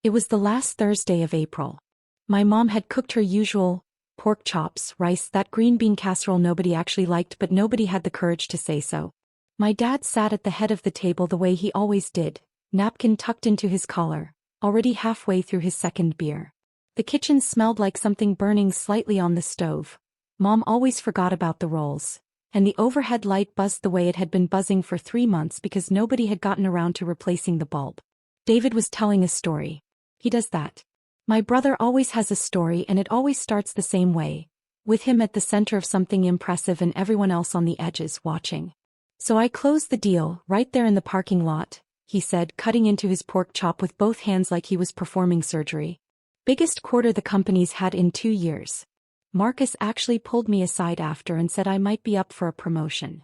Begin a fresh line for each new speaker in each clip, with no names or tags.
It was the last Thursday of April. My mom had cooked her usual pork chops, rice, that green bean casserole nobody actually liked, but nobody had the courage to say so. My dad sat at the head of the table the way he always did, napkin tucked into his collar, already halfway through his second beer. The kitchen smelled like something burning slightly on the stove. Mom always forgot about the rolls, and the overhead light buzzed the way it had been buzzing for 3 months because nobody had gotten around to replacing the bulb. David was telling a story. He does that. My brother always has a story, and it always starts the same way, with him at the center of something impressive and everyone else on the edges watching. So I closed the deal right there in the parking lot, he said, cutting into his pork chop with both hands like he was performing surgery. Biggest quarter the company's had in 2 years. Marcus actually pulled me aside after and said I might be up for a promotion.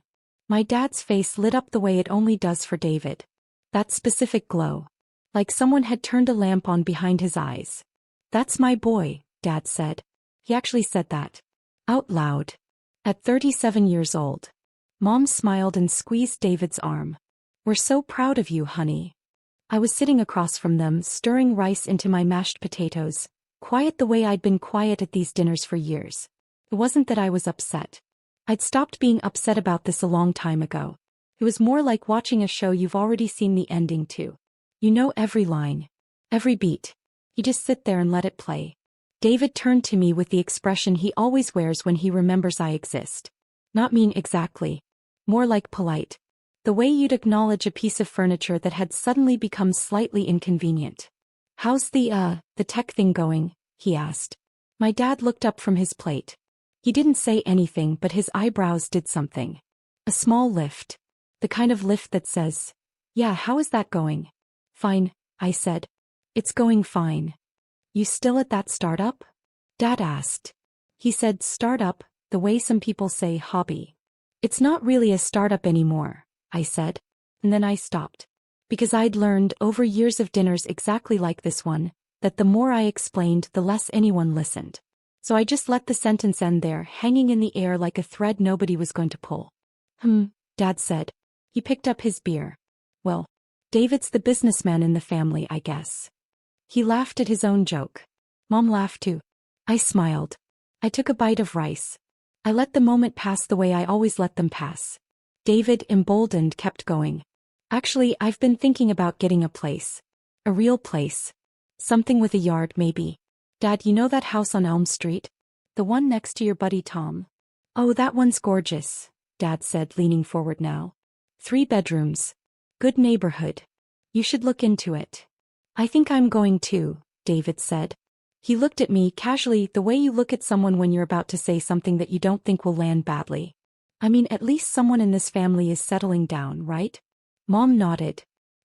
My dad's face lit up the way it only does for David. That specific glow. Like someone had turned a lamp on behind his eyes. "That's my boy," Dad said. He actually said that. Out loud. At 37 years old. Mom smiled and squeezed David's arm. "We're so proud of you, honey." I was sitting across from them, stirring rice into my mashed potatoes, quiet the way I'd been quiet at these dinners for years. It wasn't that I was upset. I'd stopped being upset about this a long time ago. It was more like watching a show you've already seen the ending to. You know every line, every beat. You just sit there and let it play. David turned to me with the expression he always wears when he remembers I exist. Not mean exactly. More like polite. The way you'd acknowledge a piece of furniture that had suddenly become slightly inconvenient. "How's the tech thing going?" he asked. My dad looked up from his plate. He didn't say anything, but his eyebrows did something. A small lift. The kind of lift that says, "Yeah, how is that going?" "Fine," I said. "It's going fine." "You still at that startup?" Dad asked. He said startup, the way some people say hobby. "It's not really a startup anymore," I said. And then I stopped. Because I'd learned over years of dinners exactly like this one, that the more I explained, the less anyone listened. So I just let the sentence end there, hanging in the air like a thread nobody was going to pull. Dad said. He picked up his beer. "Well, David's the businessman in the family, I guess." He laughed at his own joke. Mom laughed too. I smiled. I took a bite of rice. I let the moment pass the way I always let them pass. David, emboldened, kept going. "Actually, I've been thinking about getting a place. A real place. Something with a yard, maybe. Dad, you know that house on Elm Street? The one next to your buddy Tom?" "Oh, that one's gorgeous," Dad said, leaning forward now. 3 bedrooms. Good neighborhood. You should look into it." "I think I'm going to," David said. He looked at me casually, the way you look at someone when you're about to say something that you don't think will land badly. "I mean, at least someone in this family is settling down, right?" Mom nodded.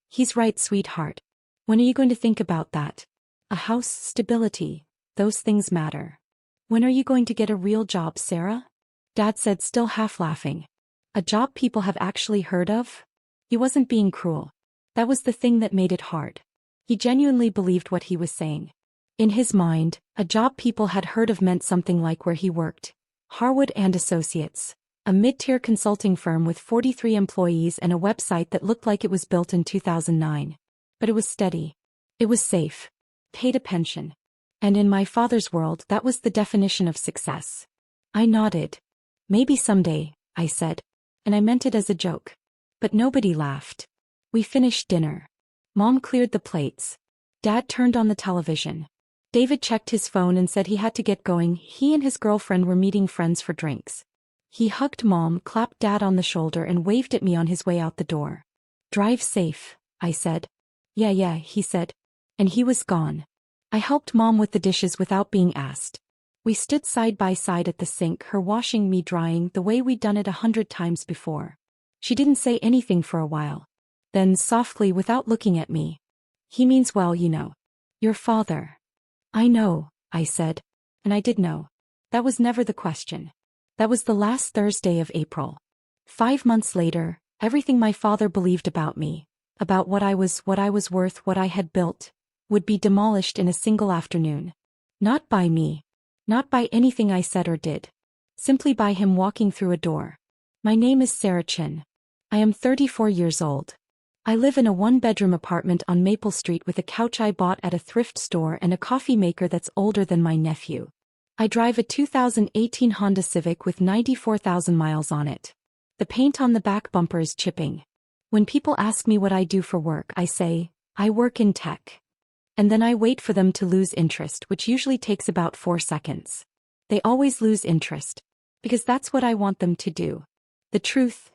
"He's right, sweetheart. When are you going to think about that? A house, stability, those things matter. When are you going to get a real job, Sarah?" Dad said, still half laughing. "A job people have actually heard of?" He wasn't being cruel. That was the thing that made it hard. He genuinely believed what he was saying. In his mind, a job people had heard of meant something like where he worked. Harwood and Associates. A mid-tier consulting firm with 43 employees and a website that looked like it was built in 2009. But it was steady. It was safe. Paid a pension. And in my father's world, that was the definition of success. I nodded. "Maybe someday," I said. And I meant it as a joke. But nobody laughed. We finished dinner. Mom cleared the plates. Dad turned on the television. David checked his phone and said he had to get going. He and his girlfriend were meeting friends for drinks. He hugged Mom, clapped Dad on the shoulder and waved at me on his way out the door. "Drive safe," I said. Yeah, he said. And he was gone. I helped Mom with the dishes without being asked. We stood side by side at the sink, her washing, me drying, the way we'd done it 100 times before. She didn't say anything for a while. Then, softly, without looking at me, "He means well, you know. Your father." "I know," I said. And I did know. That was never the question. That was the last Thursday of April. 5 months later, everything my father believed about me, about what I was worth, what I had built, would be demolished in a single afternoon. Not by me. Not by anything I said or did. Simply by him walking through a door. "My name is Sarah Chin. I am 34 years old. I live in a one-bedroom apartment on Maple Street with a couch I bought at a thrift store and a coffee maker that's older than my nephew. I drive a 2018 Honda Civic with 94,000 miles on it. The paint on the back bumper is chipping. When people ask me what I do for work, I say, I work in tech. And then I wait for them to lose interest, which usually takes about 4 seconds. They always lose interest. Because that's what I want them to do. The truth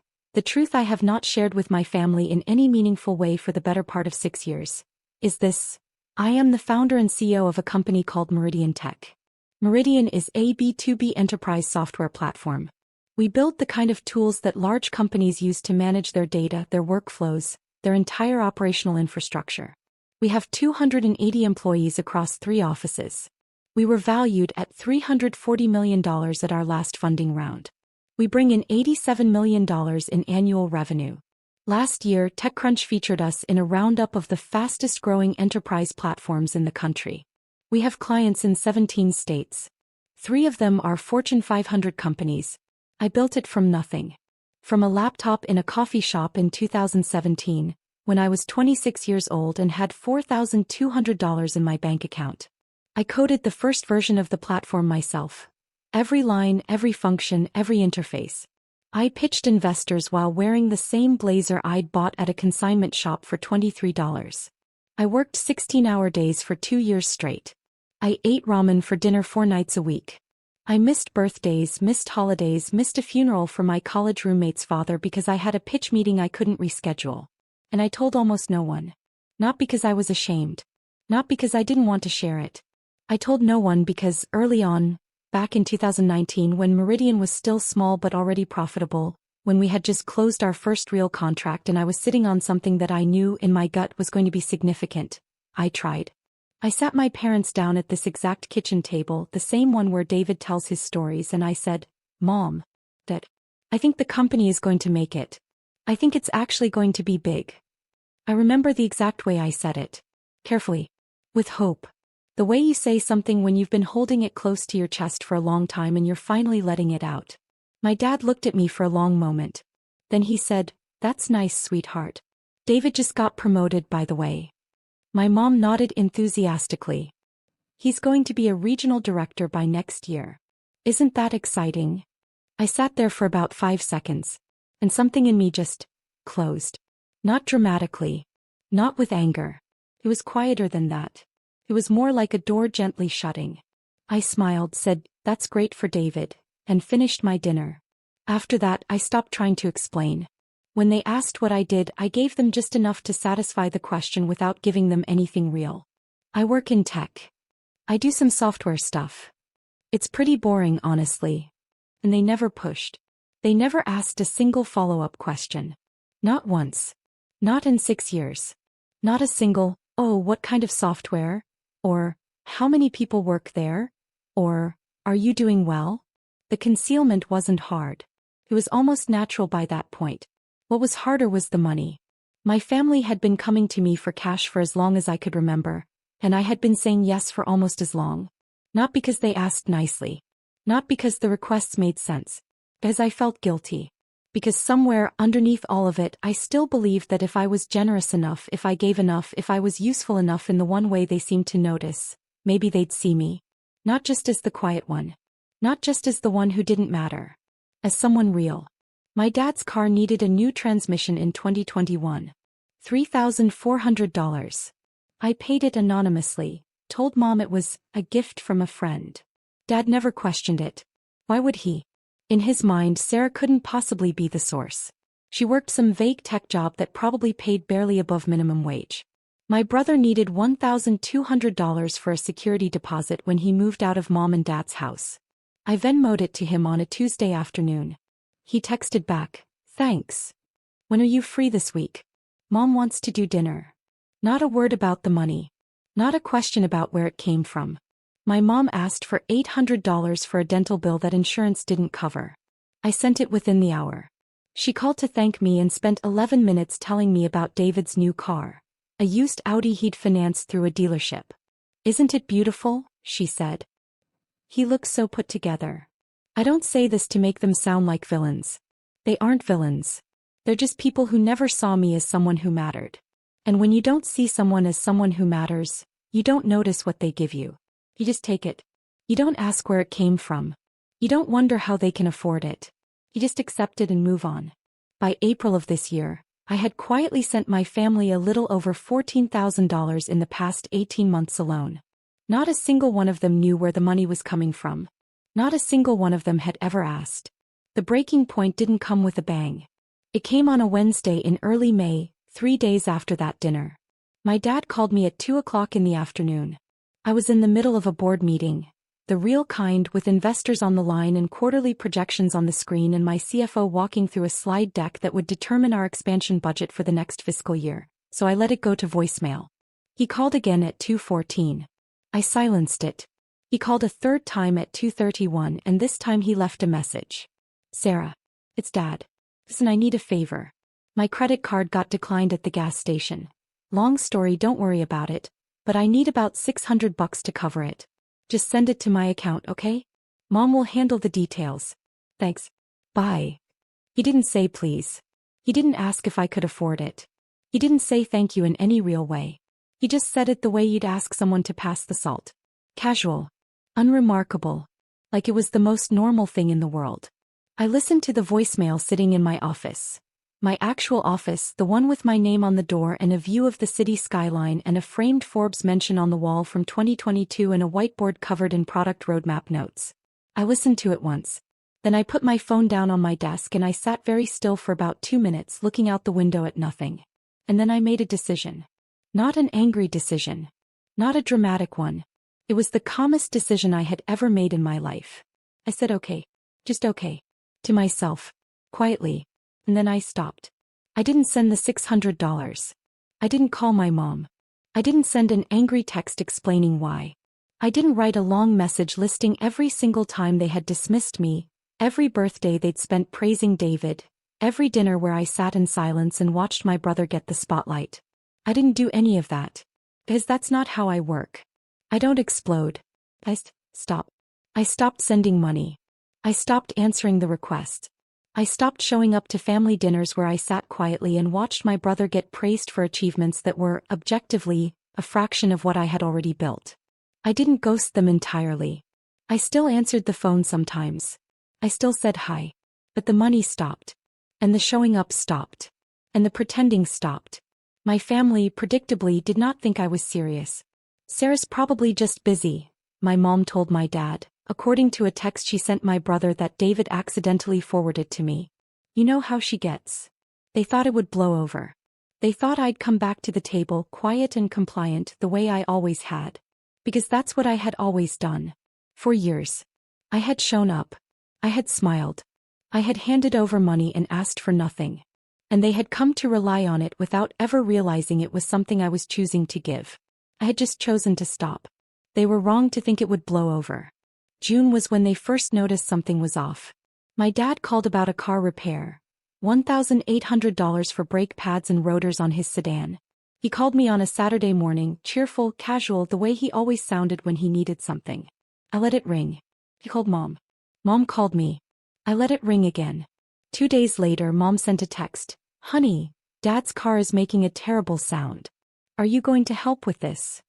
I have not shared with my family in any meaningful way for the better part of 6 years, is this. I am the founder and CEO of a company called Meridian Tech. Meridian is a B2B enterprise software platform. We build the kind of tools that large companies use to manage their data, their workflows, their entire operational infrastructure. We have 280 employees across 3 offices. We were valued at $340 million at our last funding round. We bring in $87 million in annual revenue. Last year, TechCrunch featured us in a roundup of the fastest-growing enterprise platforms in the country. We have clients in 17 states. 3 of them are Fortune 500 companies. I built it from nothing. From a laptop in a coffee shop in 2017, when I was 26 years old and had $4,200 in my bank account. I coded the first version of the platform myself. Every line, every function, every interface. I pitched investors while wearing the same blazer I'd bought at a consignment shop for $23. I worked 16-hour days for 2 years straight. I ate ramen for dinner 4 nights a week. I missed birthdays, missed holidays, missed a funeral for my college roommate's father because I had a pitch meeting I couldn't reschedule. And I told almost no one. Not because I was ashamed. Not because I didn't want to share it. I told no one because early on, back in 2019 when Meridian was still small but already profitable, when we had just closed our first real contract and I was sitting on something that I knew in my gut was going to be significant, I tried. I sat my parents down at this exact kitchen table, the same one where David tells his stories, and I said, Mom, Dad, I think the company is going to make it. I think it's actually going to be big. I remember the exact way I said it. Carefully. With hope. The way you say something when you've been holding it close to your chest for a long time and you're finally letting it out. My dad looked at me for a long moment. Then he said, That's nice, sweetheart. David just got promoted, by the way. My mom nodded enthusiastically. He's going to be a regional director by next year. Isn't that exciting? I sat there for about 5 seconds. And something in me just closed. Not dramatically. Not with anger. It was quieter than that. It was more like a door gently shutting. I smiled, said, That's great for David, and finished my dinner. After that, I stopped trying to explain. When they asked what I did, I gave them just enough to satisfy the question without giving them anything real. I work in tech. I do some software stuff. It's pretty boring, honestly. And they never pushed. They never asked a single follow-up question. Not once. Not in 6 years. Not a single, oh, what kind of software? Or, how many people work there? Or, are you doing well? The concealment wasn't hard. It was almost natural by that point. What was harder was the money. My family had been coming to me for cash for as long as I could remember, and I had been saying yes for almost as long. Not because they asked nicely. Not because the requests made sense. Because I felt guilty. Because somewhere underneath all of it I still believed that if I was generous enough, if I gave enough, if I was useful enough in the one way they seemed to notice, maybe they'd see me. Not just as the quiet one. Not just as the one who didn't matter. As someone real. My dad's car needed a new transmission in 2021. $3,400. I paid it anonymously, told Mom it was a gift from a friend. Dad never questioned it. Why would he? In his mind, Sarah couldn't possibly be the source. She worked some vague tech job that probably paid barely above minimum wage. My brother needed $1,200 for a security deposit when he moved out of Mom and Dad's house. I Venmo'd it to him on a Tuesday afternoon. He texted back, Thanks. When are you free this week? Mom wants to do dinner. Not a word about the money. Not a question about where it came from. My mom asked for $800 for a dental bill that insurance didn't cover. I sent it within the hour. She called to thank me and spent 11 minutes telling me about David's new car. A used Audi he'd financed through a dealership. Isn't it beautiful? She said. He looks so put together. I don't say this to make them sound like villains. They aren't villains. They're just people who never saw me as someone who mattered. And when you don't see someone as someone who matters, you don't notice what they give you. You just take it. You don't ask where it came from. You don't wonder how they can afford it. You just accept it and move on. By April of this year, I had quietly sent my family a little over $14,000 in the past 18 months alone. Not a single one of them knew where the money was coming from. Not a single one of them had ever asked. The breaking point didn't come with a bang. It came on a Wednesday in early May, 3 days after that dinner. My dad called me at 2 o'clock in the afternoon. I was in the middle of a board meeting, the real kind, with investors on the line and quarterly projections on the screen, and my CFO walking through a slide deck that would determine our expansion budget for the next fiscal year, so I let it go to voicemail. He called again at 2:14. I silenced it. He called a third time at 2:31, and this time he left a message. "Sarah, it's Dad. Listen, I need a favor. My credit card got declined at the gas station. Long story, don't worry about it, but I need about $600 to cover it. Just send it to my account, okay? Mom will handle the details. Thanks. Bye." He didn't say please. He didn't ask if I could afford it. He didn't say thank you in any real way. He just said it the way you'd ask someone to pass the salt. Casual. Unremarkable. Like it was the most normal thing in the world. I listened to the voicemail sitting in my office. My actual office, the one with my name on the door and a view of the city skyline and a framed Forbes mention on the wall from 2022 and a whiteboard covered in product roadmap notes. I listened to it once. Then I put my phone down on my desk and I sat very still for about 2 minutes looking out the window at nothing. And then I made a decision. Not an angry decision. Not a dramatic one. It was the calmest decision I had ever made in my life. I said okay. Just okay. To myself. Quietly. And then I stopped. I didn't send the $600. I didn't call my mom. I didn't send an angry text explaining why. I didn't write a long message listing every single time they had dismissed me, every birthday they'd spent praising David, every dinner where I sat in silence and watched my brother get the spotlight. I didn't do any of that. Because that's not how I work. I don't explode. Stop. I stopped sending money. I stopped answering the request. I stopped showing up to family dinners where I sat quietly and watched my brother get praised for achievements that were, objectively, a fraction of what I had already built. I didn't ghost them entirely. I still answered the phone sometimes. I still said hi. But the money stopped. And the showing up stopped. And the pretending stopped. My family, predictably, did not think I was serious. "Sarah's probably just busy," my mom told my dad, according to a text she sent my brother that David accidentally forwarded to me. You know how she gets. They thought it would blow over. They thought I'd come back to the table quiet and compliant the way I always had. Because that's what I had always done. For years. I had shown up. I had smiled. I had handed over money and asked for nothing. And they had come to rely on it without ever realizing it was something I was choosing to give. I had just chosen to stop. They were wrong to think it would blow over. June was when they first noticed something was off. My dad called about a car repair. $1,800 for brake pads and rotors on his sedan. He called me on a Saturday morning, cheerful, casual, the way he always sounded when he needed something. I let it ring. He called Mom. Mom called me. I let it ring again. 2 days later, Mom sent a text. "Honey, Dad's car is making a terrible sound. Are you going to help with this?"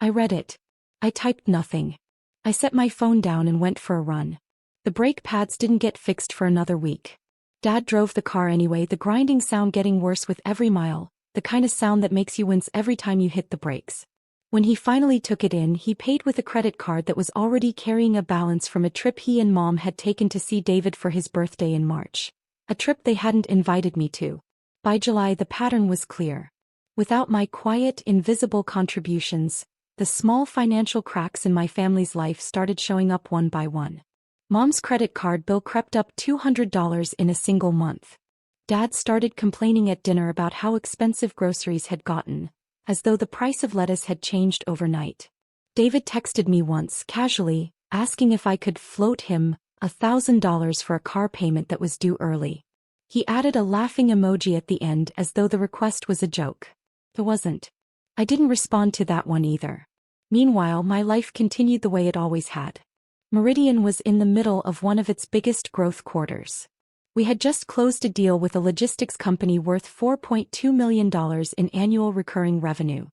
I read it. I typed nothing. I set my phone down and went for a run. The brake pads didn't get fixed for another week. Dad drove the car anyway, the grinding sound getting worse with every mile, the kind of sound that makes you wince every time you hit the brakes. When he finally took it in, he paid with a credit card that was already carrying a balance from a trip he and Mom had taken to see David for his birthday in March. A trip they hadn't invited me to. By July, the pattern was clear. Without my quiet, invisible contributions, the small financial cracks in my family's life started showing up one by one. Mom's credit card bill crept up $200 in a single month. Dad started complaining at dinner about how expensive groceries had gotten, as though the price of lettuce had changed overnight. David texted me once, casually, asking if I could float him $1,000 for a car payment that was due early. He added a laughing emoji at the end as though the request was a joke. It wasn't. I didn't respond to that one either. Meanwhile, my life continued the way it always had. Meridian was in the middle of one of its biggest growth quarters. We had just closed a deal with a logistics company worth $4.2 million in annual recurring revenue.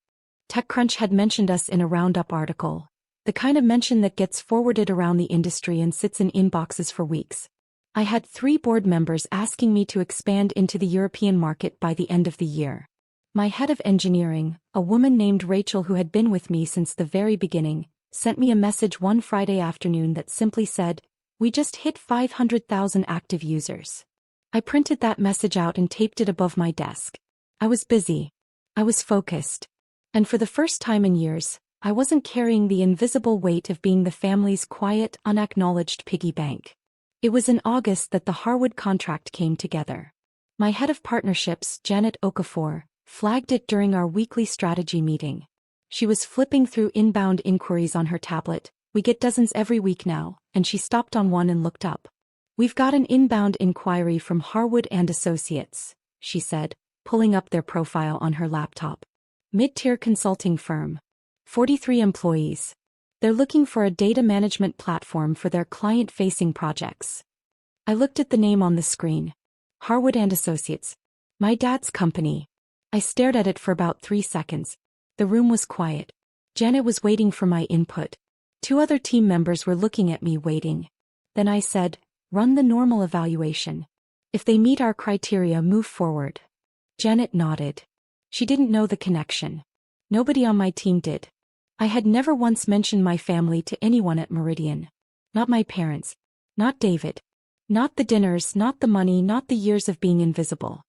TechCrunch had mentioned us in a roundup article, the kind of mention that gets forwarded around the industry and sits in inboxes for weeks. I had 3 board members asking me to expand into the European market by the end of the year. My head of engineering, a woman named Rachel who had been with me since the very beginning, sent me a message one Friday afternoon that simply said, "We just hit 500,000 active users." I printed that message out and taped it above my desk. I was busy. I was focused. And for the first time in years, I wasn't carrying the invisible weight of being the family's quiet, unacknowledged piggy bank. It was in August that the Harwood contract came together. My head of partnerships, Janet Okafor, flagged it during our weekly strategy meeting. She was flipping through inbound inquiries on her tablet. We get dozens every week now, and she stopped on one and looked up. "We've got an inbound inquiry from Harwood and Associates," she said, pulling up their profile on her laptop. Mid-tier consulting firm. 43 employees. They're looking for a data management platform for their client-facing projects. I looked at the name on the screen. Harwood and Associates. My dad's company. I stared at it for about 3 seconds. The room was quiet. Janet was waiting for my input. 2 other team members were looking at me waiting. Then I said, "Run the normal evaluation. If they meet our criteria, move forward." Janet nodded. She didn't know the connection. Nobody on my team did. I had never once mentioned my family to anyone at Meridian. Not my parents. Not David. Not the dinners, not the money, not the years of being invisible.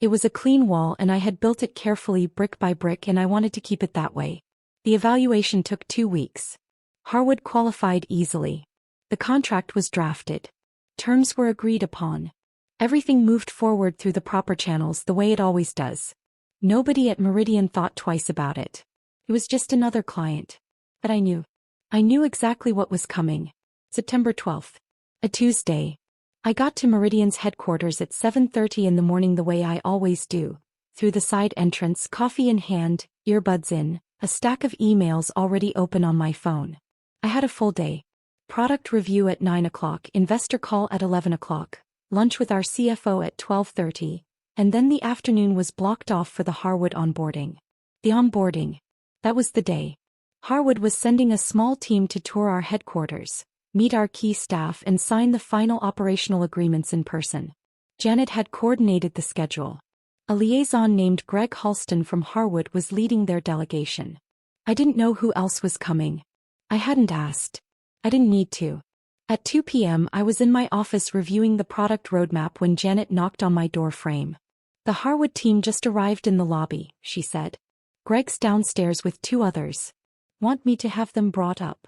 It was a clean wall and I had built it carefully brick by brick and I wanted to keep it that way. The evaluation took 2 weeks. Harwood qualified easily. The contract was drafted. Terms were agreed upon. Everything moved forward through the proper channels the way it always does. Nobody at Meridian thought twice about it. It was just another client. But I knew. I knew exactly what was coming. September 12th. A Tuesday. I got to Meridian's headquarters at 7:30 in the morning the way I always do. Through the side entrance, coffee in hand, earbuds in, a stack of emails already open on my phone. I had a full day. Product review at 9 o'clock, investor call at 11 o'clock, lunch with our CFO at 12:30, and then the afternoon was blocked off for the Harwood onboarding. The onboarding. That was the day. Harwood was sending a small team to tour our headquarters, meet our key staff and sign the final operational agreements in person. Janet had coordinated the schedule. A liaison named Greg Halston from Harwood was leading their delegation. I didn't know who else was coming. I hadn't asked. I didn't need to. At 2 p.m. I was in my office reviewing the product roadmap when Janet knocked on my door frame. "The Harwood team just arrived in the lobby," she said. "Greg's downstairs with 2 others. Want me to have them brought up?"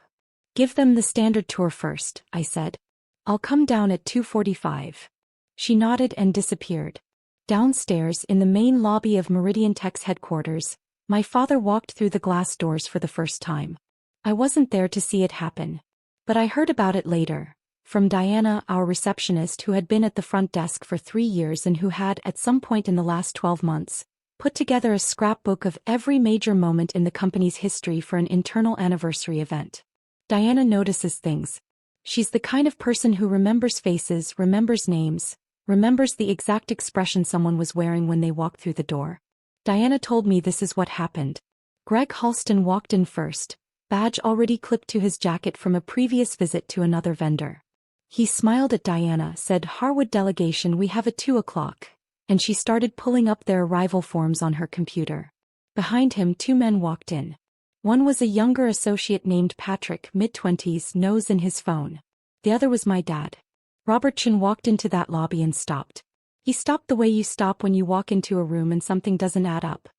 "Give them the standard tour first," I said. "I'll come down at 2:45. She nodded and disappeared. Downstairs in the main lobby of Meridian Tech's headquarters, my father walked through the glass doors for the first time. I wasn't there to see it happen. But I heard about it later, from Diana, our receptionist who had been at the front desk for 3 years and who had, at some point in the last 12 months, put together a scrapbook of every major moment in the company's history for an internal anniversary event. Diana notices things. She's the kind of person who remembers faces, remembers names, remembers the exact expression someone was wearing when they walked through the door. Diana told me this is what happened. Greg Halston walked in first, badge already clipped to his jacket from a previous visit to another vendor. He smiled at Diana, said, "Harwood delegation, we have at 2 o'clock." And she started pulling up their arrival forms on her computer. Behind him 2 men walked in. One was a younger associate named Patrick, mid-20s, nose in his phone. The other was my dad. Robert Chin walked into that lobby and stopped. He stopped the way you stop when you walk into a room and something doesn't add up.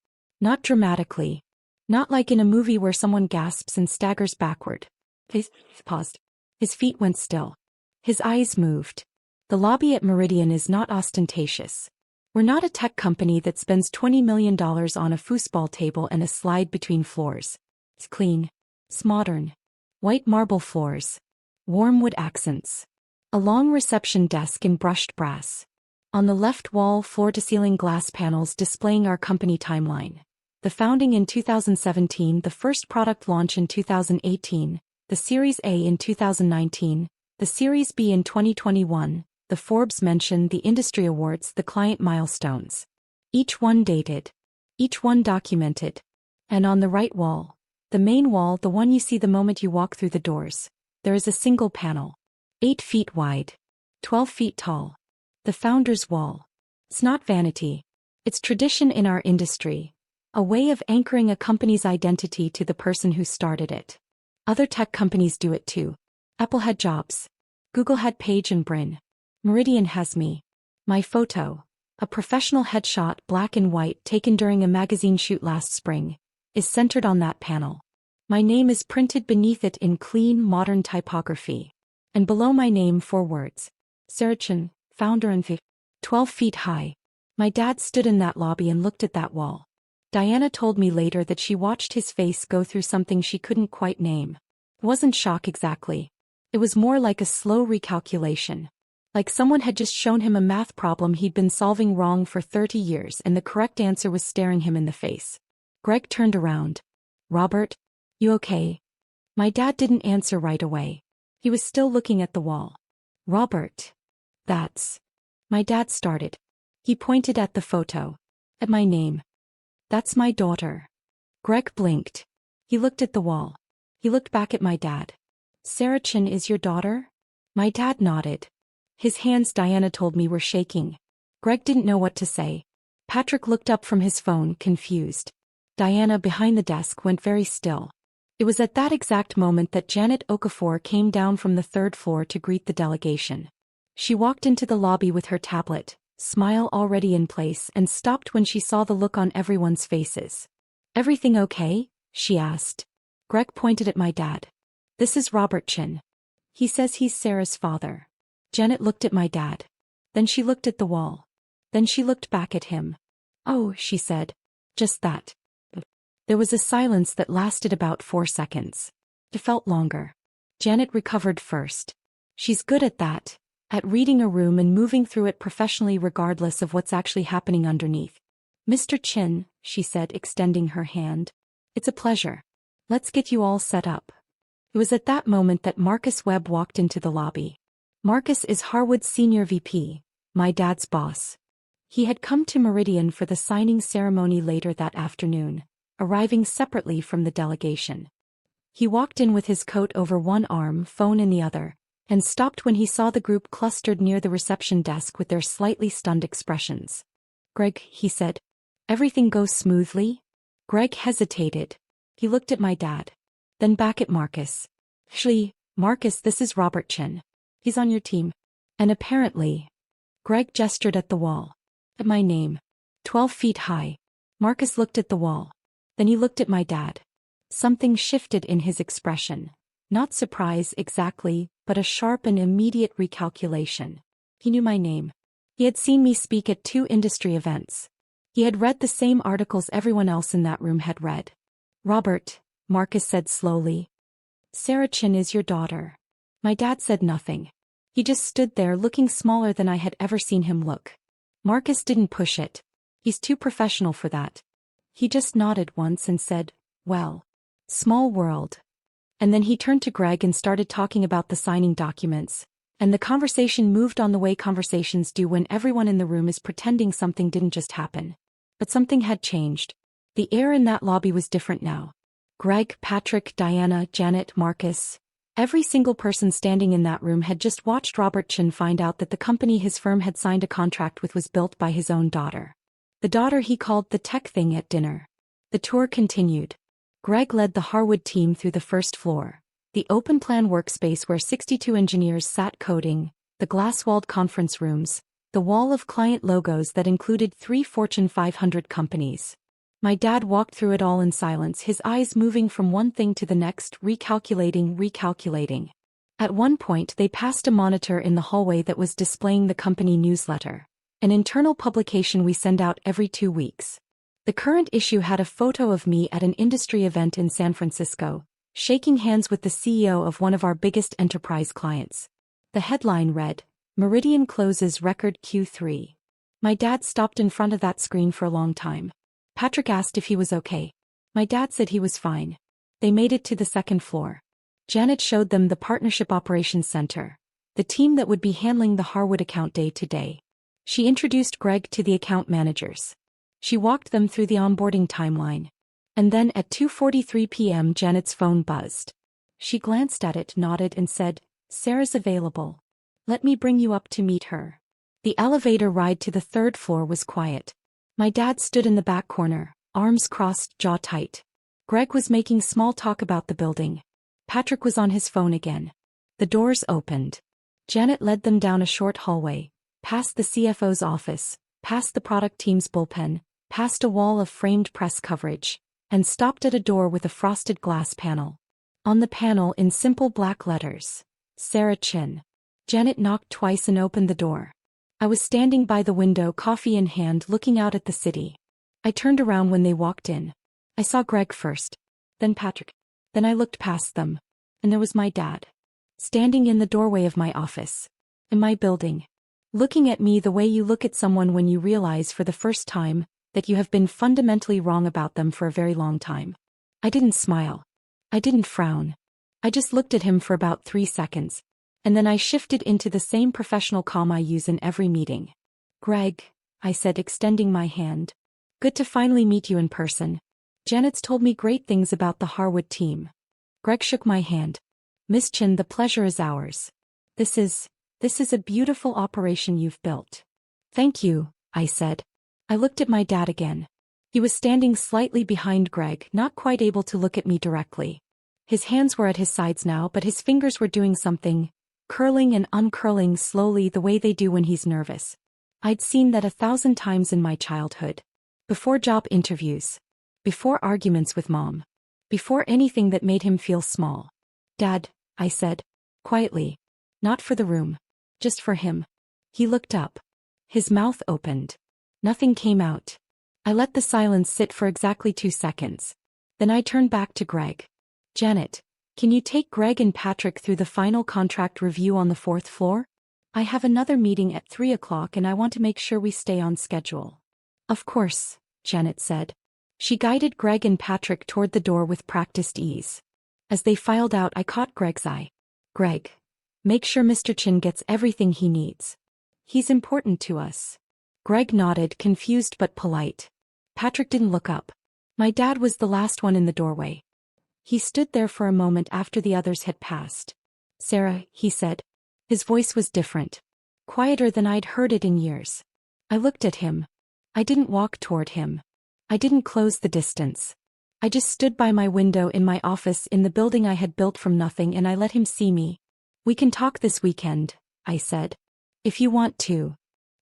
Not dramatically. Not like in a movie where someone gasps and staggers backward. He paused. His feet went still. His eyes moved. The lobby at Meridian is not ostentatious. We're not a tech company that spends $20 million on a foosball table and a slide between floors. It's clean. It's modern. White marble floors. Warm wood accents. A long reception desk in brushed brass. On the left wall, floor-to-ceiling glass panels displaying our company timeline. The founding in 2017, the first product launch in 2018, the Series A in 2019, the Series B in 2021, the Forbes mention, the industry awards, the client milestones. Each one dated. Each one documented. And on the right wall, the main wall, the one you see the moment you walk through the doors, there is a single panel. 8 feet wide. 12 feet tall. The founder's wall. It's not vanity. It's tradition in our industry. A way of anchoring a company's identity to the person who started it. Other tech companies do it too. Apple had Jobs. Google had Page and Brin. Meridian has me. My photo, a professional headshot, black and white, taken during a magazine shoot last spring, is centered on that panel. My name is printed beneath it in clean, modern typography. And below my name 4 words. Sarah Chen, founder and 12 feet high. My dad stood in that lobby and looked at that wall. Diana told me later that she watched his face go through something she couldn't quite name. It wasn't shock exactly. It was more like a slow recalculation. Like someone had just shown him a math problem he'd been solving wrong for 30 years and the correct answer was staring him in the face. Greg turned around. Robert? You okay? My dad didn't answer right away. He was still looking at the wall. Robert. That's. My dad started. He pointed at the photo. At my name. That's my daughter. Greg blinked. He looked at the wall. He looked back at my dad. Sarah Chen is your daughter? My dad nodded. His hands, Diana told me, were shaking. Greg didn't know what to say. Patrick looked up from his phone, confused. Diana, behind the desk, went very still. It was at that exact moment that Janet Okafor came down from the 3rd floor to greet the delegation. She walked into the lobby with her tablet, smile already in place, and stopped when she saw the look on everyone's faces. Everything okay? She asked. Greg pointed at my dad. This is Robert Chen. He says he's Sarah's father. Janet looked at my dad. Then she looked at the wall. Then she looked back at him. Oh, she said. Just that. There was a silence that lasted about 4 seconds. It felt longer. Janet recovered first. She's good at that. At reading a room and moving through it professionally regardless of what's actually happening underneath. Mr. Chen, she said, extending her hand. It's a pleasure. Let's get you all set up. It was at that moment that Marcus Webb walked into the lobby. Marcus is Harwood's senior VP, my dad's boss. He had come to Meridian for the signing ceremony later that afternoon, arriving separately from the delegation. He walked in with his coat over one arm, phone in the other, and stopped when he saw the group clustered near the reception desk with their slightly stunned expressions. Greg, he said. Everything goes smoothly? Greg hesitated. He looked at my dad. Then back at Marcus. Actually, Marcus, this is Robert Chen. He's on your team. And apparently. Greg gestured at the wall. At my name. 12 feet high. Marcus looked at the wall. Then he looked at my dad. Something shifted in his expression. Not surprise exactly, but a sharp and immediate recalculation. He knew my name. He had seen me speak at 2 industry events. He had read the same articles everyone else in that room had read. Robert, Marcus said slowly. Sarah Chen is your daughter. My dad said nothing. He just stood there looking smaller than I had ever seen him look. Marcus didn't push it. He's too professional for that. He just nodded once and said, well, small world. And then he turned to Greg and started talking about the signing documents, and the conversation moved on the way conversations do when everyone in the room is pretending something didn't just happen. But something had changed. The air in that lobby was different now. Greg, Patrick, Diana, Janet, Marcus. Every single person standing in that room had just watched Robert Chen find out that the company his firm had signed a contract with was built by his own daughter. The daughter he called the tech thing at dinner. The tour continued. Greg led the Harwood team through the 1st floor, the open-plan workspace where 62 engineers sat coding, the glass-walled conference rooms, the wall of client logos that included 3 Fortune 500 companies. My dad walked through it all in silence, his eyes moving from one thing to the next, recalculating. At one point they passed a monitor in the hallway that was displaying the company newsletter, an internal publication we send out every 2 weeks. The current issue had a photo of me at an industry event in San Francisco, shaking hands with the CEO of one of our biggest enterprise clients. The headline read, Meridian closes record Q3. My dad stopped in front of that screen for a long time. Patrick asked if he was okay. My dad said he was fine. They made it to the 2nd floor. Janet showed them the Partnership Operations Center, the team that would be handling the Harwood account day to day. She introduced Greg to the account managers. She walked them through the onboarding timeline. And then at 2:43 p.m. Janet's phone buzzed. She glanced at it, nodded and said, "Sarah's available. Let me bring you up to meet her." The elevator ride to the third floor was quiet. My dad stood in the back corner, arms crossed, jaw tight. Greg was making small talk about the building. Patrick was on his phone again. The doors opened. Janet led them down a short hallway, past the CFO's office, past the product team's bullpen, past a wall of framed press coverage, and stopped at a door with a frosted glass panel. On the panel in simple black letters, Sarah Chin. Janet knocked twice and opened the door. I was standing by the window, coffee in hand, looking out at the city. I turned around when they walked in. I saw Greg first, then Patrick. Then I looked past them, and there was my dad, standing in the doorway of my office, in my building, looking at me the way you look at someone when you realize for the first time that you have been fundamentally wrong about them for a very long time. I didn't smile. I didn't frown. I just looked at him for about 3 seconds, and then I shifted into the same professional calm I use in every meeting. "Greg," I said, extending my hand. "Good to finally meet you in person. Janet's told me great things about the Harwood team." Greg shook my hand. "Miss Chin, the pleasure is ours. This is a beautiful operation you've built." "Thank you," I said. I looked at my dad again. He was standing slightly behind Greg, not quite able to look at me directly. His hands were at his sides now, but his fingers were doing something, curling and uncurling slowly the way they do when he's nervous. I'd seen that 1,000 times in my childhood. Before job interviews. Before arguments with Mom. Before anything that made him feel small. "Dad," I said, quietly. Not for the room. Just for him. He looked up. His mouth opened. Nothing came out. I let the silence sit for exactly 2 seconds. Then I turned back to Greg. "Janet, can you take Greg and Patrick through the final contract review on the 4th floor? I have another meeting at 3 o'clock and I want to make sure we stay on schedule." "Of course," Janet said. She guided Greg and Patrick toward the door with practiced ease. As they filed out, I caught Greg's eye. "Greg, make sure Mr. Chin gets everything he needs. He's important to us." Greg nodded, confused but polite. Patrick didn't look up. My dad was the last one in the doorway. He stood there for a moment after the others had passed. "Sarah," he said. His voice was different. Quieter than I'd heard it in years. I looked at him. I didn't walk toward him. I didn't close the distance. I just stood by my window in my office in the building I had built from nothing, and I let him see me. "We can talk this weekend," I said. "If you want to."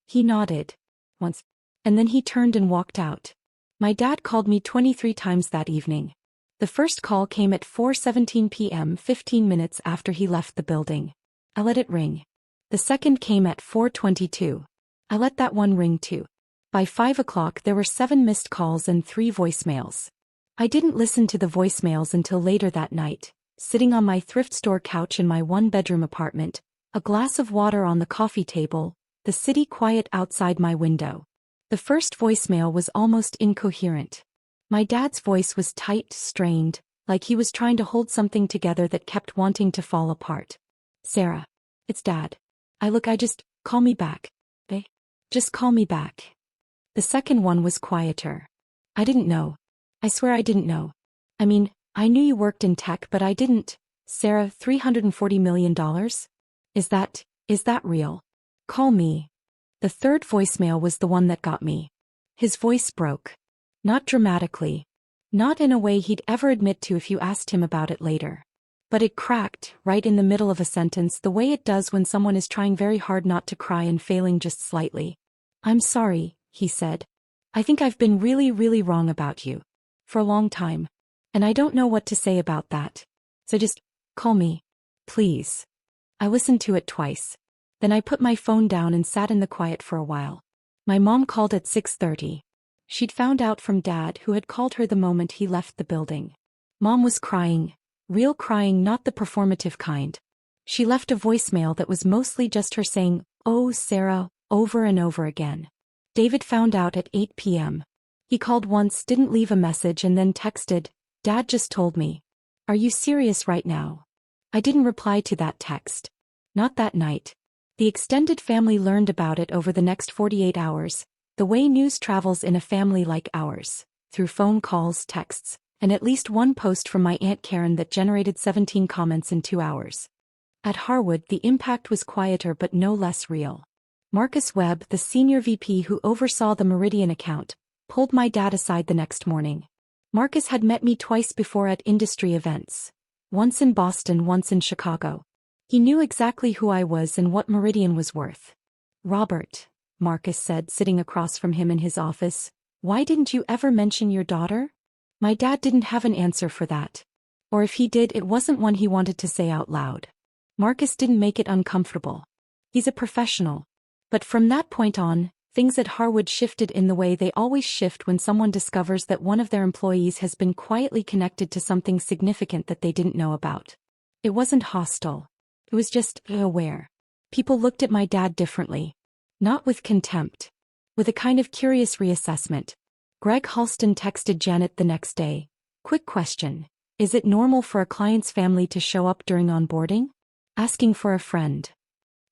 He nodded. Once. And then he turned and walked out. My dad called me 23 times that evening. The first call came at 4:17 p.m., 15 minutes after he left the building. I let it ring. The second came at 4:22. I let that one ring too. By 5 o'clock there were 7 missed calls and 3 voicemails. I didn't listen to the voicemails until later that night, sitting on my thrift store couch in my 1-bedroom apartment, a glass of water on the coffee table, the city quiet outside my window. The first voicemail was almost incoherent. My dad's voice was tight, strained, like he was trying to hold something together that kept wanting to fall apart. "Sarah. It's Dad. Call me back. Bae. Just call me back." The second one was quieter. "I didn't know. I swear I didn't know. I mean, I knew you worked in tech, but I didn't. Sarah, $340 million? Is that real? Call me." The third voicemail was the one that got me. His voice broke. Not dramatically. Not in a way he'd ever admit to if you asked him about it later. But it cracked, right in the middle of a sentence, the way it does when someone is trying very hard not to cry and failing just slightly. "I'm sorry," he said. "I think I've been really, really wrong about you. For a long time. And I don't know what to say about that. So just, call me. Please." I listened to it twice. Then I put my phone down and sat in the quiet for a while. My mom called at 6:30. She'd found out from Dad, who had called her the moment he left the building. Mom was crying. Real crying, not the performative kind. She left a voicemail that was mostly just her saying, "Oh, Sarah," over and over again. David found out at 8 p.m. He called once, didn't leave a message, and then texted, "Dad just told me. Are you serious right now?" I didn't reply to that text. Not that night. The extended family learned about it over the next 48 hours, the way news travels in a family like ours, through phone calls, texts, and at least one post from my Aunt Karen that generated 17 comments in 2 hours. At Harwood, the impact was quieter but no less real. Marcus Webb, the senior VP who oversaw the Meridian account, pulled my dad aside the next morning. Marcus had met me twice before at industry events. Once in Boston, once in Chicago. He knew exactly who I was and what Meridian was worth. "Robert," Marcus said, sitting across from him in his office, "why didn't you ever mention your daughter?" My dad didn't have an answer for that. Or if he did, it wasn't one he wanted to say out loud. Marcus didn't make it uncomfortable. He's a professional. But from that point on, things at Harwood shifted in the way they always shift when someone discovers that one of their employees has been quietly connected to something significant that they didn't know about. It wasn't hostile. It was just aware. People looked at my dad differently. Not with contempt. With a kind of curious reassessment. Greg Halston texted Janet the next day. "Quick question. Is it normal for a client's family to show up during onboarding? Asking for a friend."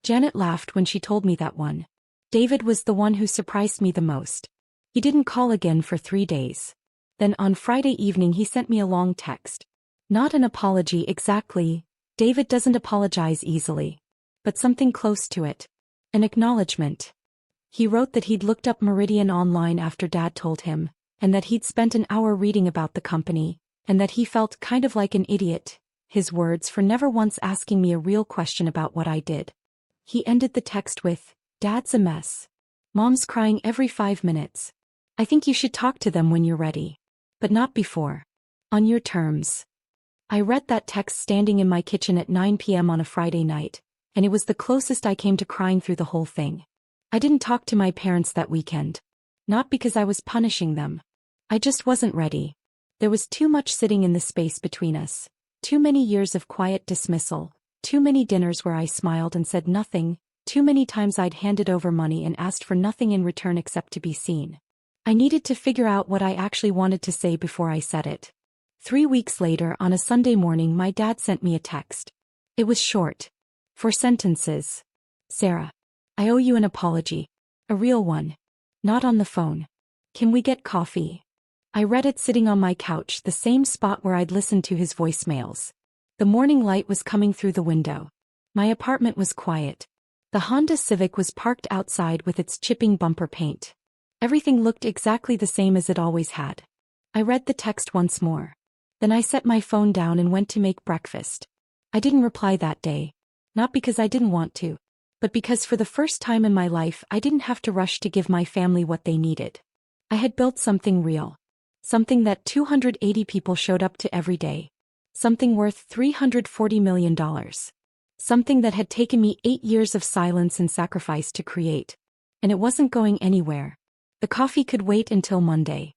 Janet laughed when she told me that one. David was the one who surprised me the most. He didn't call again for 3 days. Then on Friday evening he sent me a long text. Not an apology exactly. David doesn't apologize easily. But something close to it. An acknowledgement. He wrote that he'd looked up Meridian online after Dad told him, and that he'd spent an hour reading about the company, and that he felt kind of like an idiot, his words, for never once asking me a real question about what I did. He ended the text with, "Dad's a mess. Mom's crying every 5 minutes. I think you should talk to them when you're ready. But not before. On your terms." I read that text standing in my kitchen at 9 p.m. on a Friday night, and it was the closest I came to crying through the whole thing. I didn't talk to my parents that weekend. Not because I was punishing them. I just wasn't ready. There was too much sitting in the space between us. Too many years of quiet dismissal. Too many dinners where I smiled and said nothing. Too many times I'd handed over money and asked for nothing in return except to be seen. I needed to figure out what I actually wanted to say before I said it. 3 weeks later, on a Sunday morning, my dad sent me a text. It was short. 4 sentences. "Sarah, I owe you an apology. A real one. Not on the phone. Can we get coffee?" I read it sitting on my couch, the same spot where I'd listened to his voicemails. The morning light was coming through the window. My apartment was quiet. The Honda Civic was parked outside with its chipping bumper paint. Everything looked exactly the same as it always had. I read the text once more. Then I set my phone down and went to make breakfast. I didn't reply that day. Not because I didn't want to, but because for the first time in my life I didn't have to rush to give my family what they needed. I had built something real. Something that 280 people showed up to every day. Something worth $340 million. Something that had taken me 8 years of silence and sacrifice to create. And it wasn't going anywhere. The coffee could wait until Monday.